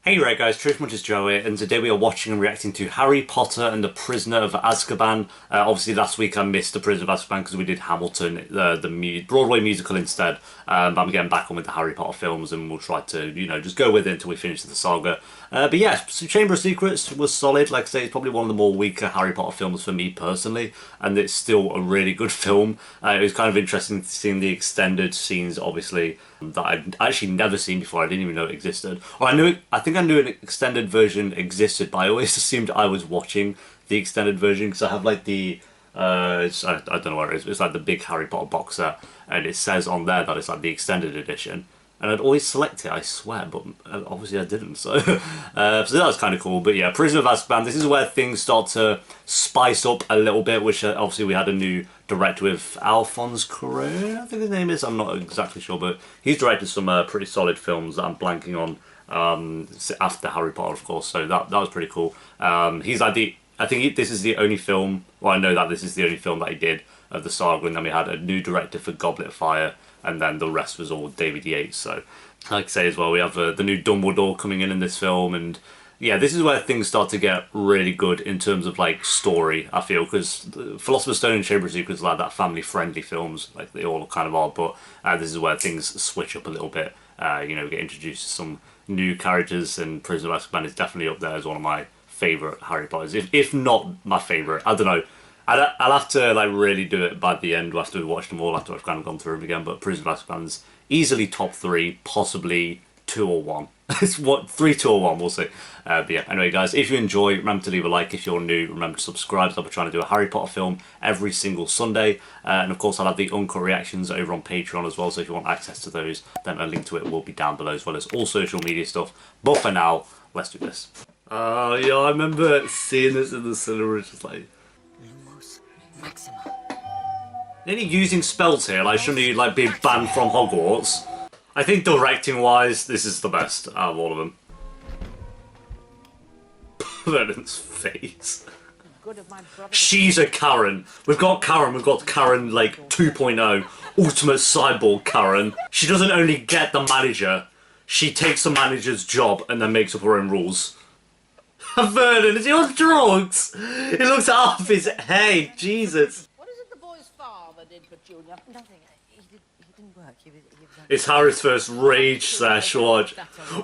Hey right guys, Truth Much is Joe here, and today we are watching and reacting to Harry Potter and the Prisoner of Azkaban. Obviously last week I missed the Prisoner of Azkaban because we did Hamilton, the Broadway musical instead. But I'm getting back on with the Harry Potter films and we'll try to, just go with it until we finish the saga. But yeah, Chamber of Secrets was solid. Like I say, it's probably one of the more weaker Harry Potter films for me personally, and it's still a really good film. It was kind of interesting seeing the extended scenes, obviously, that I'd actually never seen before. I didn't even know it existed. Or I think I knew an extended version existed, but I always assumed I was watching the extended version because I have like the I don't know what it is. It's like the big Harry Potter box set, and it says on there that it's like the extended edition. And I'd always select it, I swear, but obviously I didn't. So, so that was kind of cool. But yeah, Prisoner of Azkaban. This is where things start to spice up a little bit. Which obviously we had a new director with Alphonse Cuarón, I think his name is. I'm not exactly sure, but he's directed some pretty solid films that I'm blanking on after Harry Potter, of course. So that was pretty cool. He's like this is the only film. Well, I know that this is the only film that he did of the saga, and then we had a new director for Goblet of Fire, and then the rest was all David Yates. So, like I say as well, we have the new Dumbledore coming in this film, and yeah, this is where things start to get really good in terms of like story, I feel, because Philosopher's Stone and Chamber of Secrets are like that family-friendly films, like they all kind of are, but this is where things switch up a little bit. We get introduced to some new characters, and Prisoner of Azkaban is definitely up there as one of my favourite Harry Potters, if not my favourite. I don't know. I'll have to like really do it by the end after we watch them all, after I've kind of gone through them again. But Prisoner of Azkaban's easily top 3, possibly 2 or 1. It's what 3, 2 or 1, we'll see. But yeah, anyway guys, if you enjoy, remember to leave a like. If you're new, remember to subscribe. So I'll be trying to do a Harry Potter film every single Sunday. And of course I'll have the uncut reactions over on Patreon as well. So if you want access to those, then a link to it will be down below, as well as all social media stuff. But for now, let's do this. Yeah, I remember seeing this in the cinema, just like... Any using spells here, like shouldn't he like be banned from Hogwarts? I think directing wise, this is the best out of all of them. Vernon's face. She's a Karen. We've got Karen like 2.0. Ultimate cyborg Karen. She doesn't only get the manager, she takes the manager's job and then makes up her own rules. Vernon, is he on drugs? He looks off his head, Jesus. What is it the boy's father did for Junior? Nothing. He didn't work. He was It's Harry's first rage sesh, watch.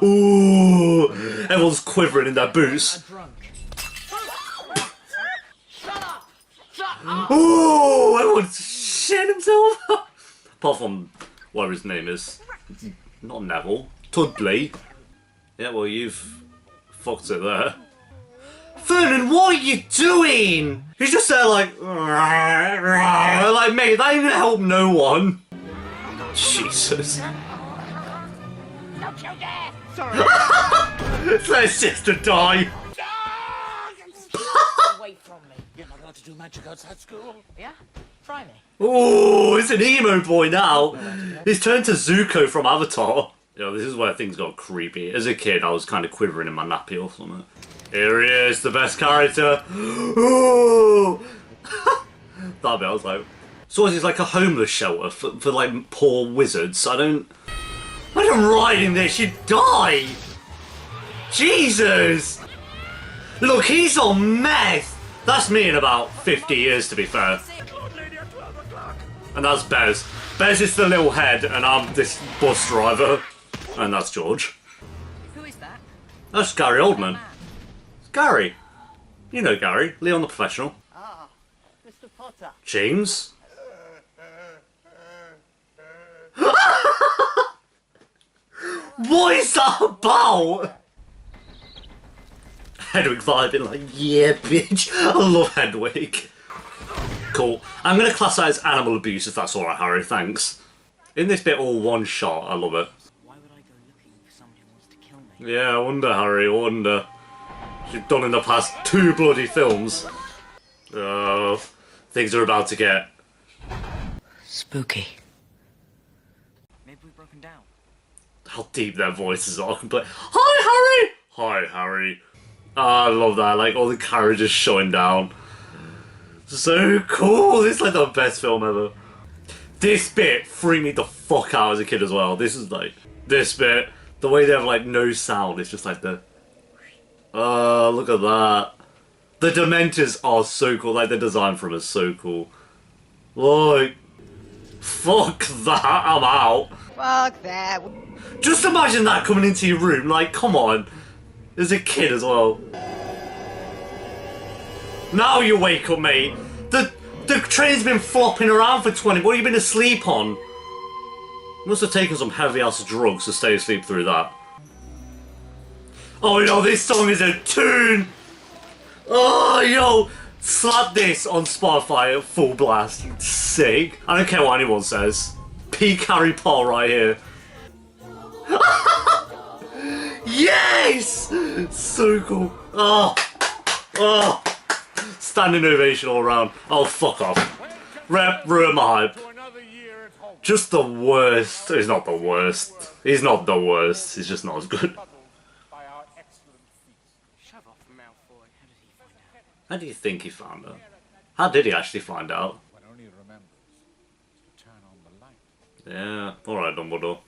Ooh, everyone's quivering in their boots. Shut up! Shut up! Ooh, everyone's shitting himself. Apart from whatever his name is. Not Neville. Tudley. Yeah, well, you've fucked it there. Vernon, what are you doing? He's just there like mate, that ain't gonna help no one. Jesus. Don't you dare! Sorry. Let his sister die. Away from me. You're not allowed to do magic outside school. Yeah? Try me. Oh, it's an emo boy now. He's turned to Zuko from Avatar. This is where things got creepy. As a kid, I was kind of quivering in my nappy or something. Here he is, the best character. Ooh. That bit, I was like... So it's like a homeless shelter for like poor wizards. I don't ride in this, you'd die. Jesus. Look, he's on meth. That's me in about 50 years, to be fair. And that's Bez. Bez is the little head, and I'm this bus driver. And that's George. Who is that? That's Gary Oldman. It's Gary. You know Gary. Leon the Professional. Ah, Mr. Potter. James. What is that about? Hedwig vibing like, yeah, bitch. I love Hedwig. Cool. I'm going to class that as animal abuse if that's alright, Harry. Thanks. In this bit, all one shot. I love it. Why would I go looking for someone who wants to kill me? Yeah, I wonder, Harry. I wonder. You've done in the past 2 bloody films. Oh, things are about to get... Spooky. Maybe we've broken down. How deep their voices are. Hi, Harry! Hi, Harry. Oh, I love that. Like, all the characters showing down. So cool. This is like the best film ever. This bit freaked me the fuck out as a kid as well. This is like... This bit... The way they have like no sound, it's just like the Oh, look at that. The Dementors are so cool. Like, the design for them is so cool. Like, fuck that. I'm out. Fuck that. Just imagine that coming into your room. Like, come on. As a kid as well. Now you wake up, mate. The train's been flopping around for 20. What have you been asleep on? You must have taken some heavy-ass drugs to stay asleep through that. Oh, yo, this song is a tune! Oh, yo! Slap this on Spotify at full blast. Sick. I don't care what anyone says. Peak Harry Potter right here. Yes! So cool. Oh. Oh. Standing ovation all around. Oh, fuck off. Rep, ruin my hype. Just the worst. He's not the worst. He's not the worst. He's just not as good. How do you think he found out? How did he actually find out? Yeah, alright, Dumbledore.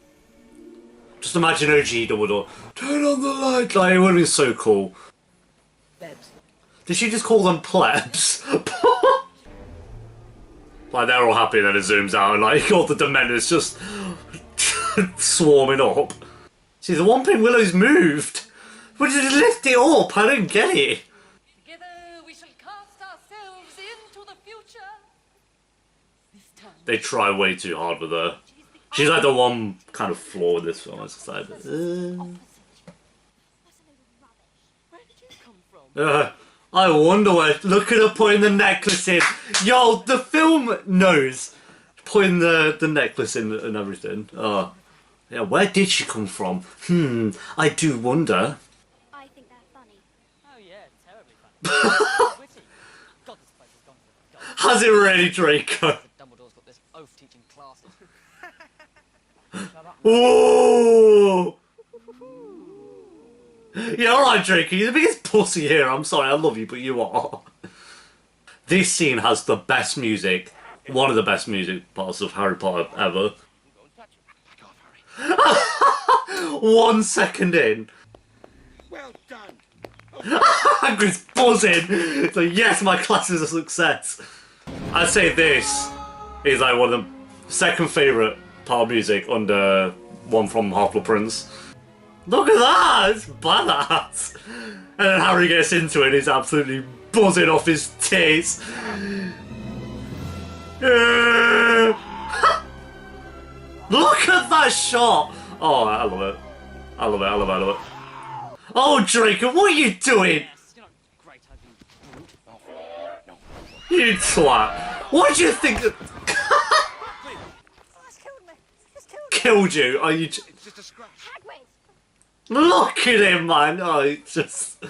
Just imagine OG Dumbledore. Turn on the light! Like, it would have been so cool. Bebs. Did she just call them plebs? Like, they're all happy and then it zooms out and, like, all the Dementors just swarming up. See, the one thing Willow's moved. But just lift it up, I don't get it. Together we shall cast ourselves into the future. This time. They try way too hard with her. She's like the one kind of flaw in this film. It's just like, Where did you come from? I wonder where. Look at her putting the necklace in. Yo, the film knows putting the necklace in and everything. Oh, yeah. Where did she come from? I do wonder. I think they're funny. Oh yeah, terribly funny. Witty. God, this place has gone to the Has it really, Draco? Dumbledore's got this oath teaching classes. Ooh. Yeah, alright, Draco. You're the biggest pussy here. I'm sorry, I love you, but you are. This scene has the best music. One of the best music parts of Harry Potter ever. 1 second in. Well done. Hagrid's buzzing. It's like, yes, my class is a success. I'd say this is like one of the second favourite part of music under one from Half-Blood Prince. Look at that! It's badass! And then Harry gets into it and he's absolutely buzzing off his tits. Look at that shot! Oh, I love it. I love it, I love it, I love it. Oh, Draco, what are you doing? You're not great, You twat. What do you think? That's killed me. It's killed me. Killed you? Are you? It's just a scratch. Hagrid! Look at him, man. Oh, it's just.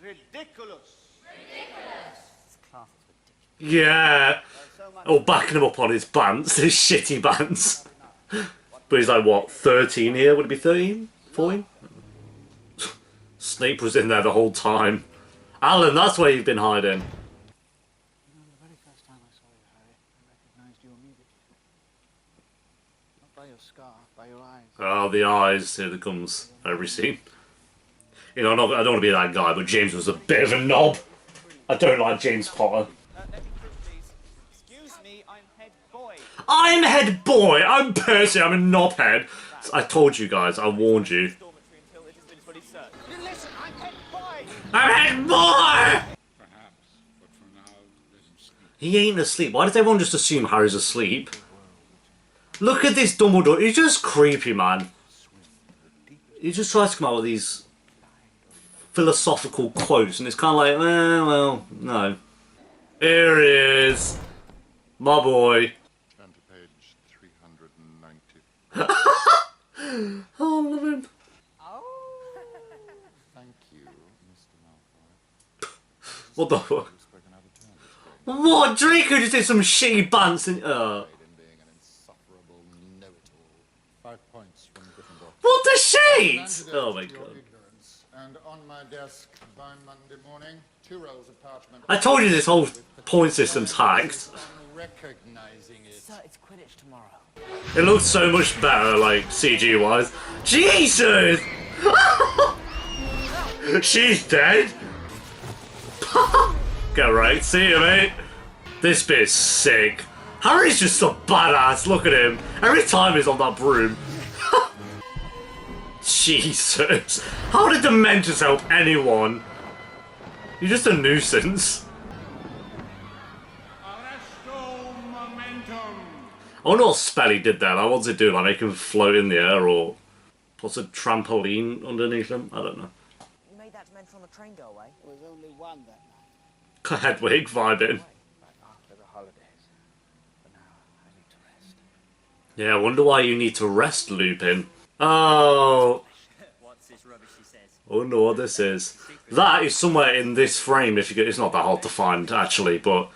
Ridiculous. This class is ridiculous. Yeah. Oh, backing him up on his bands, his shitty bands. But he's like, what, 13 here? Would it be 13? 14? Snape was in there the whole time. Alan, that's where you've been hiding. The very first time I saw you, Harry, I recognized you immediately. Not by your scar, by your eyes. Oh, the eyes. Here it comes. Every scene. You know, I don't want to be that guy, but James was a bit of a knob. I don't like James Potter. Let me through, please. Excuse me, I'm head boy. I'm head boy. I'm Percy. I'm a knobhead. I told you guys. I warned you. Dormitory until it has been fully searched. You listen, I'm head boy. I'm head boy. Perhaps, but for now, let him sleep. He ain't asleep. Why does everyone just assume Harry's asleep? Look at this Dumbledore. He's just creepy, man. He just tries to come out with these philosophical quotes, and it's kind of like, well, no. Here he is. My boy. Turn to page 390. Oh, I love him. Thank you, Mr. Malfoy. What the fuck? Spoken out of turn this day. What? Draco just did some shitty bants and In being an insufferable know-it-all. 5 points from Gryffindor. what the shit? Antidote Oh my to your god. ignorance. And on my desk by Monday morning, 2 rolls of parchment. I told you this whole point system's hacked. Recognizing it. So it's Quidditch tomorrow. It looks so much better, like, CG wise. Jesus! She's dead. Get right, see you, mate. This bit's sick. Harry's just a badass. Look at him. Every time he's on that broom. Jesus. How did Dementors help anyone? You're just a nuisance. I wonder what spell he did there. Like, what's it do? Like, make him float in the air, or what's a trampoline underneath him? I don't know. You made that Dementor on the train go away? There was only one that night. Hedwig vibing. Right after the holidays. But now I need to rest. Yeah, I wonder why you need to rest, Lupin. Oh. What's this rubbish he says? I wonder what this is. That is somewhere in this frame. If you get, it's not that hard to find actually, but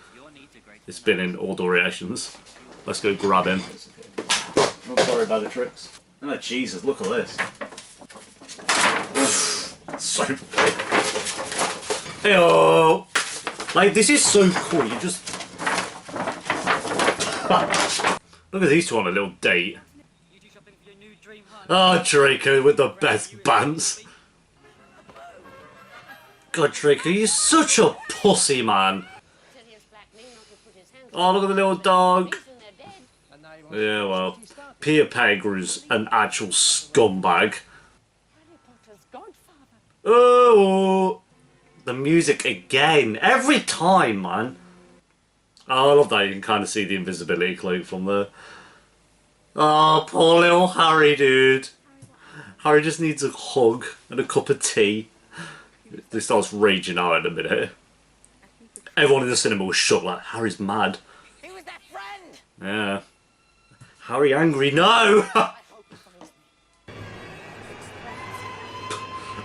it's been in all the reactions. Let's go grab him. Not sorry about the tricks. Oh Jesus! Look at this. So big. Heyo. Like this is so cool. You just look at these two on a little date. You do shopping for your new dream home. Oh, Draco with the best bands. God, Draco, you're such a pussy, man. Sirius blacked me not to put his hands Oh, look at the little dog. and they're dead. And now you want Yeah, well, Peter Pettigrew's an actual scumbag. Harry Potter's godfather. Oh, the music again. Every time, man. Oh, I love that you can kind of see the invisibility cloak from there. Oh, poor little Harry, dude. Harry just needs a hug and a cup of tea. He starts raging out in a minute. Everyone in the cinema was shocked, like, Harry's mad. Who was that friend? Yeah. Harry angry, no!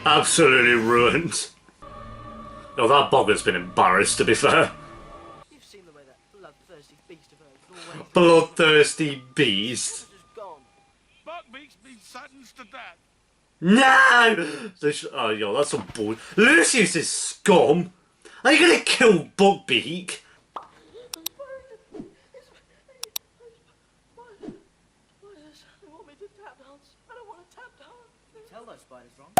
Absolutely ruined. Oh, that Boggart's been embarrassed, to be fair. You've seen the way that bloodthirsty beast of hers always Bloodthirsty beast. just gone. Buckbeak's been sentenced to death. No! Oh, yo, that's some bull. Lucius is scum! Are you gonna kill Buckbeak? They want me to tap dance. I don't want to tap dance. Tell those spiders wrong.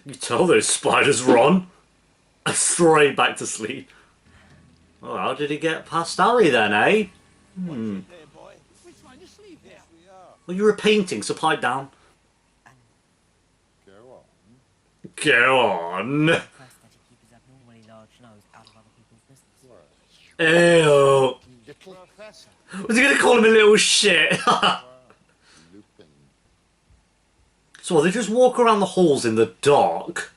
You tell those spiders, Ron. Straight back to sleep. Oh, how did he get past Harry then, eh? There, boy. We're trying to sleep here. We are. Well, you were painting, so pipe down. Go on. Go on. First that he keeps his abnormally large nose out of other people's business. Ew. Little Professor. Was he gonna call him a little shit? Lupin. So they just walk around the halls in the dark?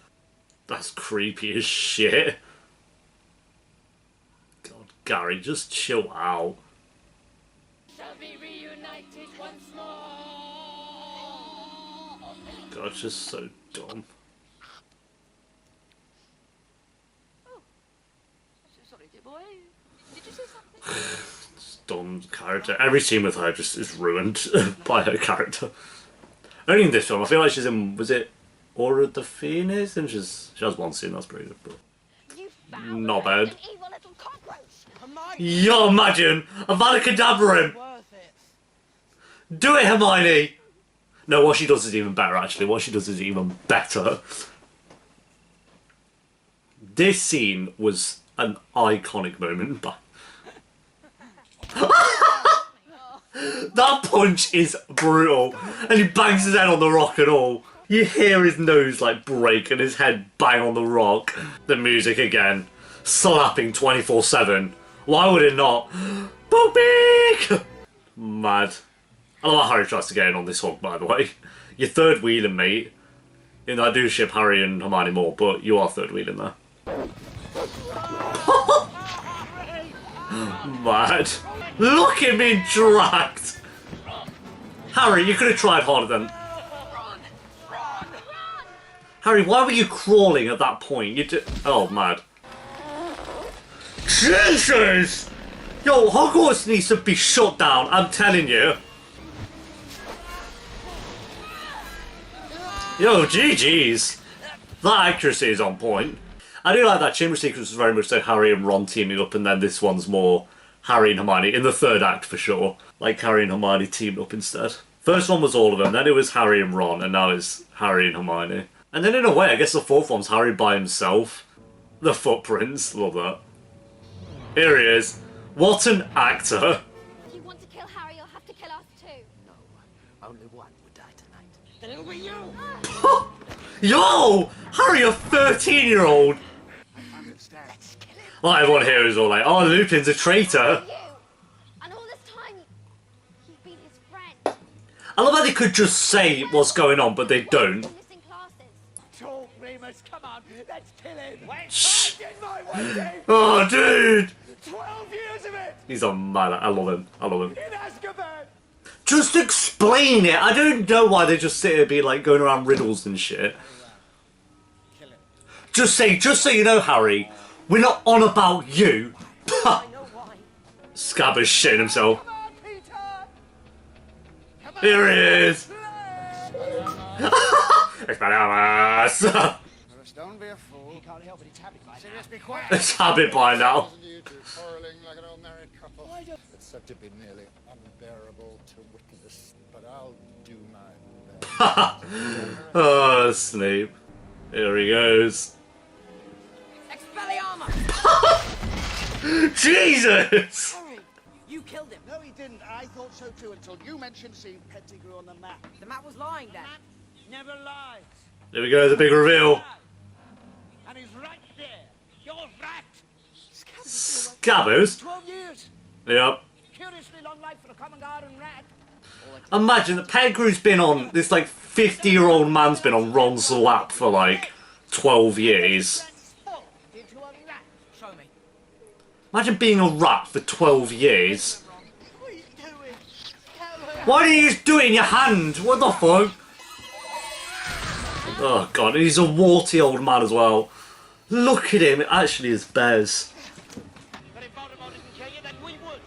That's creepy as shit. God, Gary, just chill out. Shall be reunited once more. God, it's just so dumb. Sorry, dear boy. Did you say something? Dumb character. Every scene with her just is ruined by her character. Only in this film, I feel like she's in, was it Order of the Phoenix? And she has one scene that's pretty good, but You foul, not bad. an evil little cockroach. Yo, imagine! Avada Kedavra him! Worth it. Do it, Hermione! No, what she does is even better, actually. What she does is even better. This scene was an iconic moment, but that punch is brutal, and he bangs his head on the rock and all. You hear his nose like break and his head bang on the rock. The music again, slapping 24/7. Why would it not? Buckbeak! Mad. I love how Harry tries to get in on this hook, by the way. You're third wheeling, mate. You know, I do ship Harry and Hermione more, but you are third wheeling there. Mad. Look at me dragged! Harry, you could have tried harder than... Harry, why were you crawling at that point? You did... Oh, mad. Jesus! Yo, Hogwarts needs to be shut down, I'm telling you. Yo, GG's. That accuracy is on point. I do like that chamber sequence was very much so Harry and Ron teaming up, and then this one's more Harry and Hermione in the third act for sure. Like Harry and Hermione teamed up instead. First one was all of them, then it was Harry and Ron, and now it's Harry and Hermione. And then in a way, I guess the fourth one's Harry by himself. The footprints, love that. Here he is. What an actor. If you want to kill Harry, you'll have to kill us too. No, only one would die tonight. Then it'll be you! Yo! Harry, a 13-year-old! Let's kill him. Well, everyone here is all like, oh, Lupin's a traitor. You! And all this time, you've been his friend. I love how they could just say what's going on, but they don't. Missing classes. Talk, Remus, come on, let's kill him. Shh. I did my waiting. Oh, dude! 12 years of it He's a man. I love him. I love him. in Azkaban. Just explain it. I don't know why they just sit here being like going around riddles and shit. Just so you know, Harry, we're not on about you. I know why. Scabbers shitting himself. Come on, Peter. Come on. Here he is. Expelliarmus. Don't be a fool. He can't help it, it's habit by Sirius, be quiet. It's habit by now. You two quarreling like an old married couple. It's said to be nearly unbearable to witness, but I'll do my best. Oh, Snape. Here he goes. Expelliarmus! Jesus! Harry, you killed him. No, he didn't. I thought so too until you mentioned seeing Pettigrew on the map. The map was lying then. Never lies. There we go, the big reveal. And he's right there. You're right. Scabbers? 12 years. Yep. Curiously long life for a common garden rat. Imagine that Pettigrew's been on, this like 50-year-old man's been on Ron's lap for like 12 years. Into a rat. Show me. Imagine being a rat for 12 years. What are you doing? Tell her. Why do you just do it in your hand? What the fuck? Oh god, he's a warty old man as well. Look at him, it actually is Bez. But if Voldemort didn't kill you, then we would.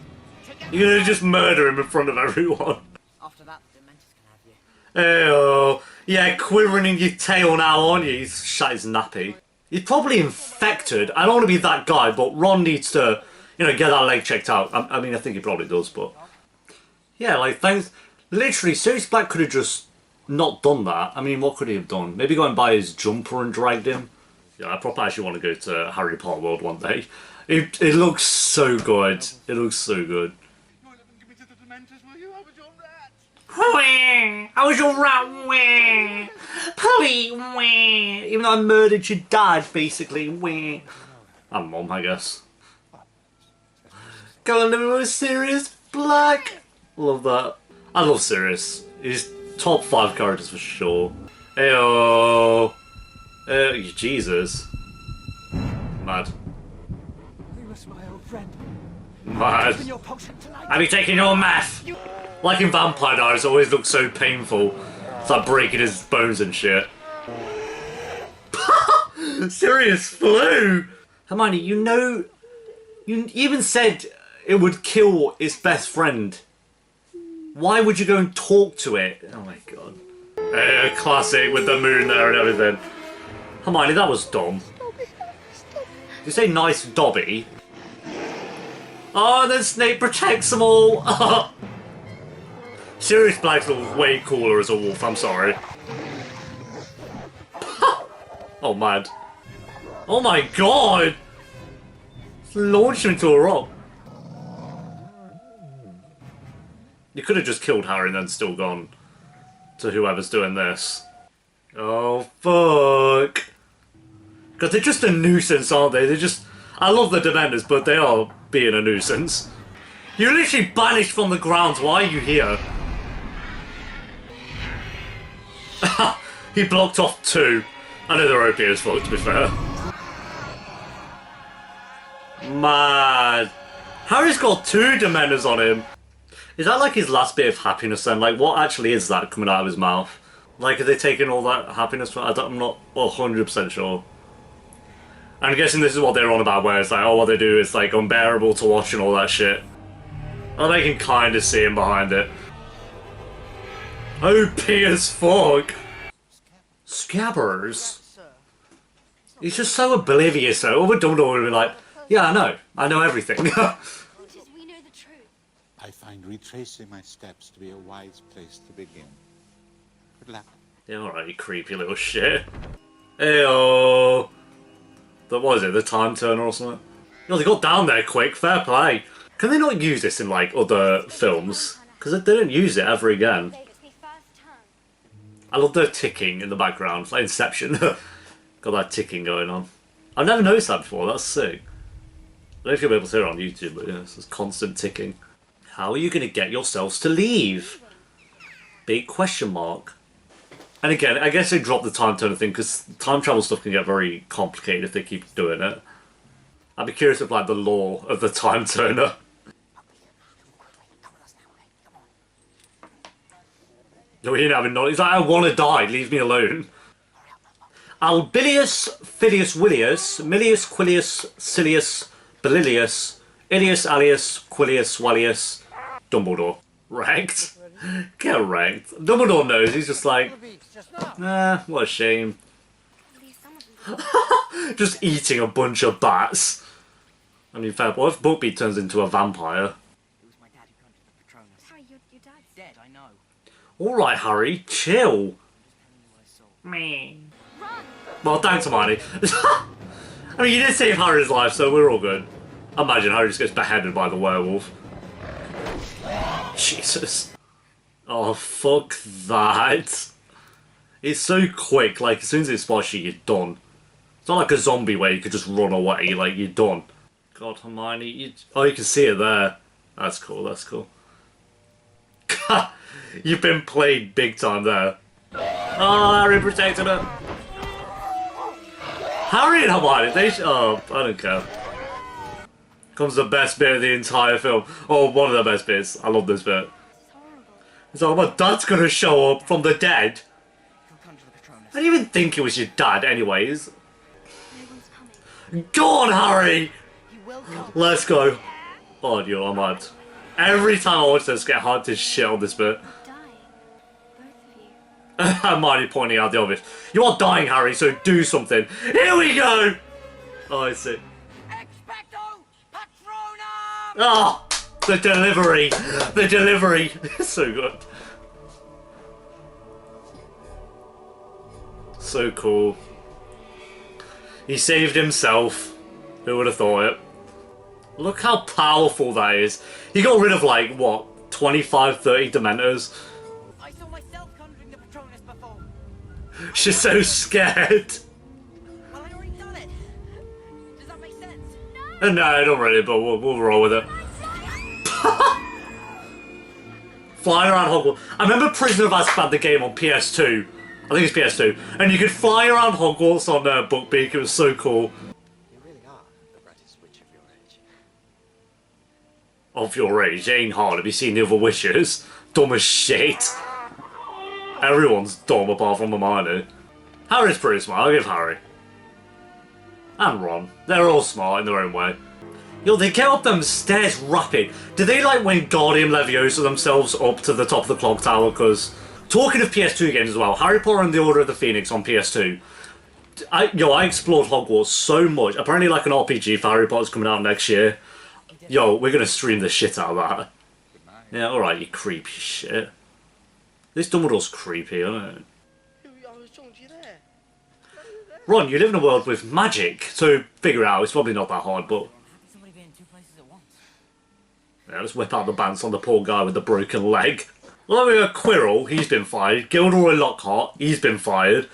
Together. You're gonna just murder him in front of everyone. After that, the Dementors can have you. Oh, yeah, quivering in your tail now, aren't you? He's shut his nappy. He's probably infected. I don't want to be that guy, but Ron needs to, you know, get that leg checked out. I mean, I think he probably does, but... Yeah, like, thanks... Literally, Sirius Black could have just not done that. I mean, what could he have done? Maybe go and buy his jumper and dragged him? Yeah, I probably actually want to go to Harry Potter World one day. It looks so good. It looks so good. You won't let them give me to the Dementors, will you? I was your rat. I was your rat. Please. Even though I murdered your dad, basically. And Mum, I guess. Go on, living with Sirius Black. Love that. I love Sirius. He's top 5 characters for sure. Heyo. Jesus. Mad. Remus, my old friend. Mad. Your potion tonight. Have you taken your meth? Like in Vampire Diaries, it always looks so painful. It's like breaking his bones and shit. Sirius flew! Hermione, you know... You even said it would kill its best friend. Why would you go and talk to it? Oh my god. Classic with the moon there and everything. Hermione, that was dumb. Did you say nice Dobby? Oh, and then Snape protects them all. Sirius Black looks way cooler as a wolf, I'm sorry. Oh, mad. Oh my god! Launch him into a rock. You could have just killed Harry and then still gone to whoever's doing this. Oh, fuck. Because they're just a nuisance, aren't they? They're just... I love the Dementors, but they are being a nuisance. You're literally banished from the grounds. Why are you here? He blocked off 2. I know they're OP as fuck, to be fair. Mad. Harry's got 2 Dementors on him. Is that like his last bit of happiness then? Like, what actually is that coming out of his mouth? Like, are they taking all that happiness from... I'm not 100% sure. I'm guessing this is what they're on about, where it's like, oh, what they do is, like, unbearable to watch and all that shit. Oh, they can kind of see him behind it. OP as fuck! Scabbers? He's just so oblivious, though. All the Dumbledore would be like, yeah, I know everything. Because we know the truth. I find retracing my steps to be a wise place to begin. Good luck. Yeah, alright, you creepy little shit. Heyo! What was it, the time turner or something? No, they got down there quick, fair play. Can they not use this in, like, other films? Because they didn't use it ever again. I love the ticking in the background, it's like Inception. Got that ticking going on. I've never noticed that before, that's sick. I don't know if you'll be able to hear it on YouTube, but yeah, it's just constant ticking. How are you going to get yourselves to leave? Big question mark. And again, I guess they dropped the time turner thing because time travel stuff can get very complicated if they keep doing it. I'd be curious of like the lore of the time turner. No, he didn't have a nod. He's like, I want to die, leave me alone. Albilius, Filius, Willius, Milius, Quilius, Silius, Belilius, Ilius, Alius, Quilius, Wallius, Dumbledore. Ranked? Get ranked. Dumbledore knows, he's just like, nah, what a shame. Just eating a bunch of bats. I mean, fair, what if Buckbeak turns into a vampire? It was my dad who conjured the Patronus. Harry, your dad's Dead, I know. Alright, Harry, chill. Me. Well, thanks, Hermione. I mean, you did save Harry's life, so we're all good. Imagine Harry just gets beheaded by the werewolf. Jesus. Oh, fuck that. It's so quick, like, as soon as it spots you, you're done. It's not like a zombie where you could just run away, like, you're done. God, Hermione, oh, you can see it there. That's cool, that's cool. You've been played big time there. Oh, Harry protected her. Harry and Hermione, oh, I don't care. Comes the best bit of the entire film. Oh, one of the best bits. I love this bit. It's like, my dad's gonna show up from the dead. I didn't even think it was your dad, anyways. Go on, Harry! Let's go. Oh, dude, I'm hyped. Every time I watch this, I get hyped as shit on this bit. Hermione pointing out the obvious. You are dying, Harry, so do something. Here we go! Oh, I see. Oh, the delivery! The delivery! So good. So cool. He saved himself. Who would have thought it? Look how powerful that is. He got rid of, like, what, 25, 30 Dementors? I saw myself conjuring the Patronus before. She's so scared. Well, I already done it. Does that make sense? No, don't really, but we'll roll with it. Flying around Hogwarts. I remember Prisoner of Azkaban, the game on PS2. I think it's PS2. And you could fly around Hogwarts on Buckbeak. It was so cool. You really are the brightest witch of your age. Of your age? It ain't hard. Have you seen the other witches? Dumb as shit. Everyone's dumb apart from Hermione. Harry's pretty smart. I'll give Harry. And Ron. They're all smart in their own way. Yo, they get up them stairs rapid. Do they like when Guardian Leviosa themselves up to the top of the clock tower? Because, talking of PS2 games as well, Harry Potter and the Order of the Phoenix on PS2. I explored Hogwarts so much. Apparently like an RPG for Harry Potter's coming out next year. Yo, we're going to stream the shit out of that. Yeah, alright, you creepy shit. This Dumbledore's creepy, isn't it? I was talking to you there. Ron, you live in a world with magic, so figure it out. It's probably not that hard, but... Somebody be in two places at once. Yeah, let's whip out the bants on the poor guy with the broken leg. Well, we got Quirrell, he's been fired. Gilderoy Lockhart, he's been fired.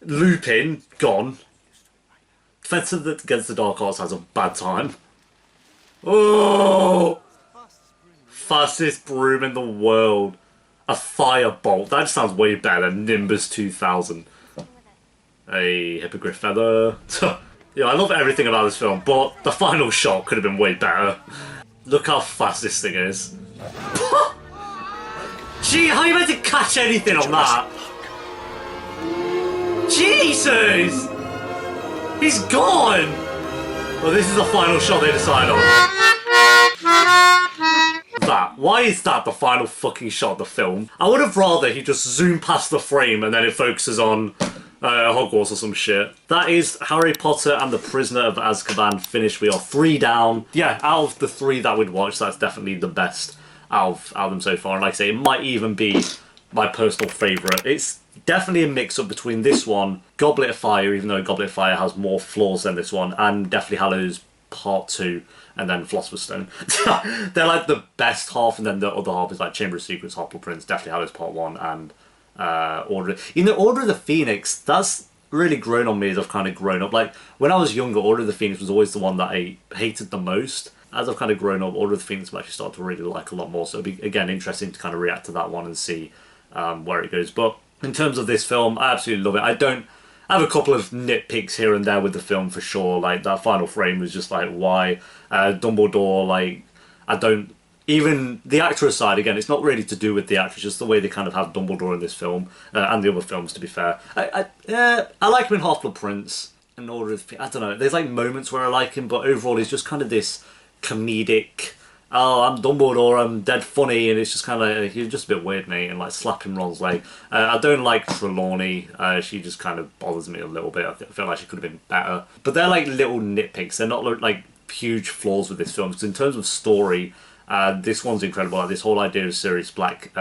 Lupin, gone. Defense Against the Dark Arts has a bad time. Oh! Fastest broom in the world. A firebolt. That just sounds way better than Nimbus 2000. A hippogriff feather. Yeah, I love everything about this film, but the final shot could have been way better. Look how fast this thing is. Gee, how are you meant to catch anything on that? Jesus! He's gone! Well, this is the final shot they decide on. That. Why is that the final fucking shot of the film? I would have rather he just zoomed past the frame and then it focuses on Hogwarts or some shit. That is Harry Potter and the Prisoner of Azkaban finished. We are 3 down. Yeah, out of the 3 that we'd watch, that's definitely the best out of them so far. And like I say, it might even be my personal favourite. It's definitely a mix-up between this one, Goblet of Fire, even though Goblet of Fire has more flaws than this one, and Deathly Hallows Part 2, and then Philosopher's Stone. They're like the best half, and then the other half is like Chamber of Secrets, Half-Blood Prince, Deathly Hallows Part 1, and Order... Order of the Phoenix, that's really grown on me as I've kind of grown up. Like, when I was younger, Order of the Phoenix was always the one that I hated the most. As I've kind of grown up, Order of the Phoenix I've actually started to really like a lot more, so it'll be, again, interesting to kind of react to that one and see where it goes. But in terms of this film, I absolutely love it. I have a couple of nitpicks here and there with the film for sure. Like, that final frame was just like, why? Dumbledore, like, I don't... Even the actor aside, again, it's not really to do with the actor, it's just the way they kind of have Dumbledore in this film, and the other films, to be fair. I like him in Half-Blood Prince and Order of... I don't know, there's like moments where I like him, but overall he's just kind of this comedic... Oh, I'm Dumbledore, I'm dead funny, and it's just kind of like, he's just a bit weird, mate, and like slapping Ron's leg. I don't like Trelawney, she just kind of bothers me a little bit. I feel like she could have been better. But they're like little nitpicks, they're not like huge flaws with this film, because in terms of story, this one's incredible. Like, this whole idea of Sirius Black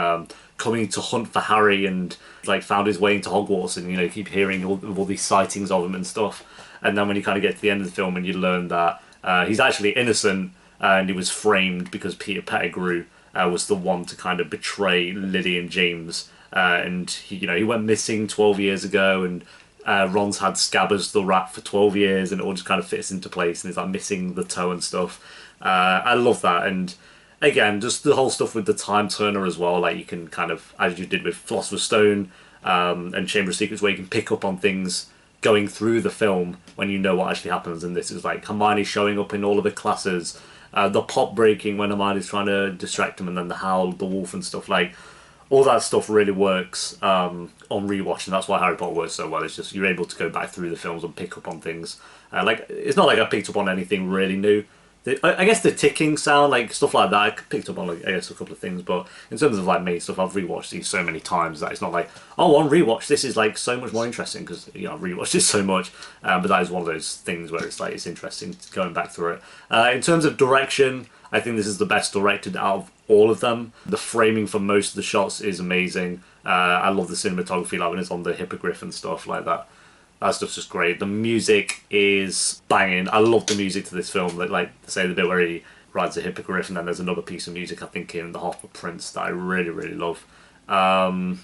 coming to hunt for Harry and like found his way into Hogwarts, and you keep hearing all these sightings of him and stuff. And then when you kind of get to the end of the film and you learn that he's actually innocent, and he was framed because Peter Pettigrew was the one to kind of betray Lily and James, and he went missing 12 years ago, and Ron's had Scabbers the rat for 12 years, and it all just kind of fits into place, and he's like missing the toe and stuff. I love that. And again, just the whole stuff with the time turner as well, like you can kind of, as you did with Philosopher's Stone and Chamber of Secrets, where you can pick up on things going through the film when you know what actually happens. And this is like Hermione showing up in all of the classes, the pot breaking when Hermione's trying to distract him, and then the howl of the wolf and stuff. Like, all that stuff really works on rewatch, and that's why Harry Potter works so well. It's just you're able to go back through the films and pick up on things. Like, it's not like I picked up on anything really new. I guess the ticking sound, like stuff like that, I picked up on, like, I guess, a couple of things, but in terms of like main stuff, I've rewatched these so many times that it's not like, oh, on rewatch this is like so much more interesting, because I've rewatched it so much. But that is one of those things where it's like it's interesting going back through it. In terms of direction, I think this is the best directed out of all of them. The framing for most of the shots is amazing. I love the cinematography, like when it's on the hippogriff and stuff like that. That stuff's just great. The music is banging. I love the music to this film. Like say the bit where he rides a hippogriff, and then there's another piece of music I think in the Half-Blood Prince that I really, really love. And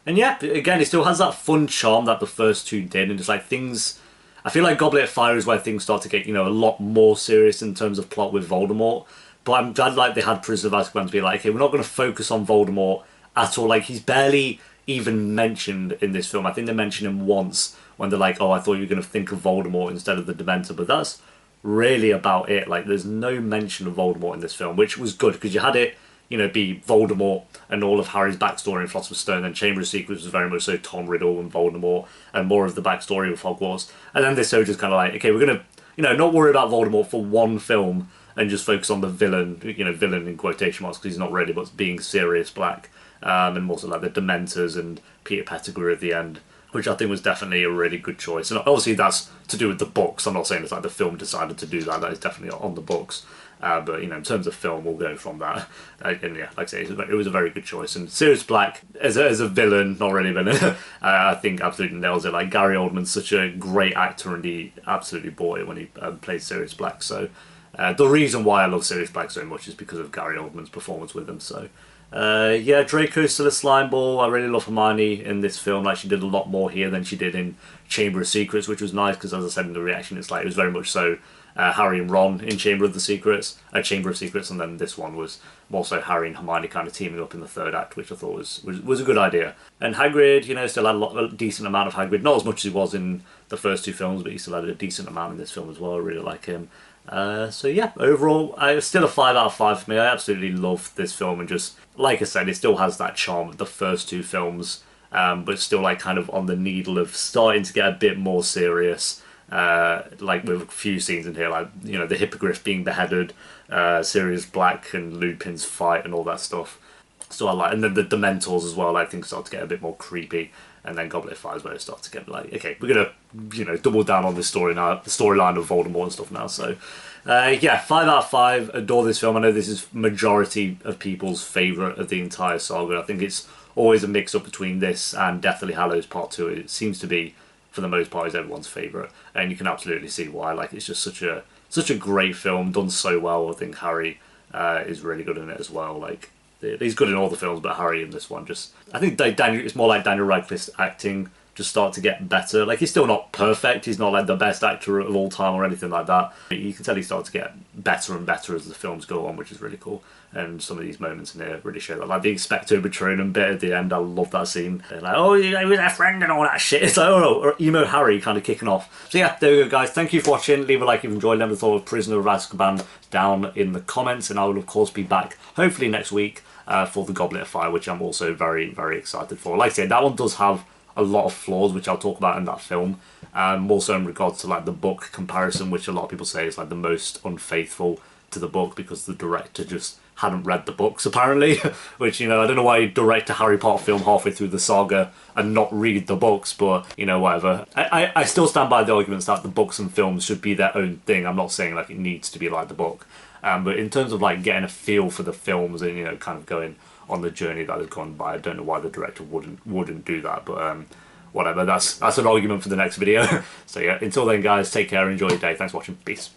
yeah, again, it still has that fun charm that the first two did, and it's like things... I feel like Goblet of Fire is where things start to get, a lot more serious in terms of plot with Voldemort. But I'm glad like they had Prisoner of Azkaban to be like, okay, we're not going to focus on Voldemort at all. Like, he's barely even mentioned in this film. I think they mention him once when they're like, oh, I thought you were going to think of Voldemort instead of the Dementor, but that's really about it. Like, there's no mention of Voldemort in this film, which was good, because you had it, be Voldemort and all of Harry's backstory in Philosopher's Stone, and Chamber of Secrets was very much so Tom Riddle and Voldemort, and more of the backstory with Hogwarts. And then this show just kind of like, okay, we're going to, not worry about Voldemort for one film, and just focus on the villain, villain in quotation marks, because he's not really, but being Sirius Black, and also like the Dementors and Peter Pettigrew at the end, which I think was definitely a really good choice. And obviously that's to do with the books. I'm not saying it's like the film decided to do that. That is definitely on the books. But, in terms of film, we'll go from that. And yeah, like I say, it was a very good choice. And Sirius Black, as a villain, not really a villain, I think absolutely nails it. Like, Gary Oldman's such a great actor, and he absolutely bought it when he played Sirius Black. So the reason why I love Sirius Black so much is because of Gary Oldman's performance with him. So yeah, Draco's still a slimeball. I really love Hermione in this film. Like, she did a lot more here than she did in Chamber of Secrets, which was nice, because as I said in the reaction, it's like it was very much so Harry and Ron in Chamber of Secrets, and then this one was more so Harry and Hermione kind of teaming up in the third act, which I thought was a good idea. And Hagrid, still had a decent amount of Hagrid, not as much as he was in the first two films, but he still had a decent amount in this film as well. I really like him. So yeah, overall, it's still a 5 out of 5 for me. I absolutely love this film, and just, like I said, it still has that charm of the first two films, but still like kind of on the needle of starting to get a bit more serious. Like with a few scenes in here, like the hippogriff being beheaded, Sirius Black and Lupin's fight and all that stuff. So I like, and then the Dementors as well, I think, start to get a bit more creepy. and then Goblet of Fire is where it starts to get like, okay, we're gonna double down on this story now, the storyline of Voldemort and stuff now. So yeah, 5 out of 5. Adore this film. I know this is majority of people's favourite of the entire saga. I think it's always a mix up between this and Deathly Hallows Part 2. It seems to be, for the most part, is everyone's favourite, and you can absolutely see why. Like, it's just such a great film, done so well. I think Harry is really good in it as well. Like, he's good in all the films, but Harry in this one I think it's more like Daniel Radcliffe's acting just start to get better. Like, he's still not perfect, he's not like the best actor of all time or anything like that, but you can tell he starts to get better and better as the films go on, which is really cool. And some of these moments in here really show that. Like the Expecto Patronum bit at the end, I love that scene. They're like, oh, he was our friend and all that shit. It's like, oh no, emo Harry kind of kicking off. So yeah, there we go, guys. Thank you for watching. Leave a like if you enjoyed. Let me know of Prisoner of Azkaban down in the comments, and I will of course be back hopefully next week for the Goblet of Fire, which I'm also very, very excited for. Like I said, that one does have a lot of flaws, which I'll talk about in that film. More so in regards to like the book comparison, which a lot of people say is like the most unfaithful to the book because the director just hadn't read the books apparently. Which, you know, I don't know why you direct a Harry Potter film halfway through the saga and not read the books, but you know, whatever. I still stand by the arguments that the books and films should be their own thing. I'm not saying like it needs to be like the book, but in terms of like getting a feel for the films and, you know, kind of going on the journey that has gone by, I don't know why the director wouldn't do that, but whatever, that's an argument for the next video. So yeah, until then guys, take care, enjoy your day, thanks for watching, peace.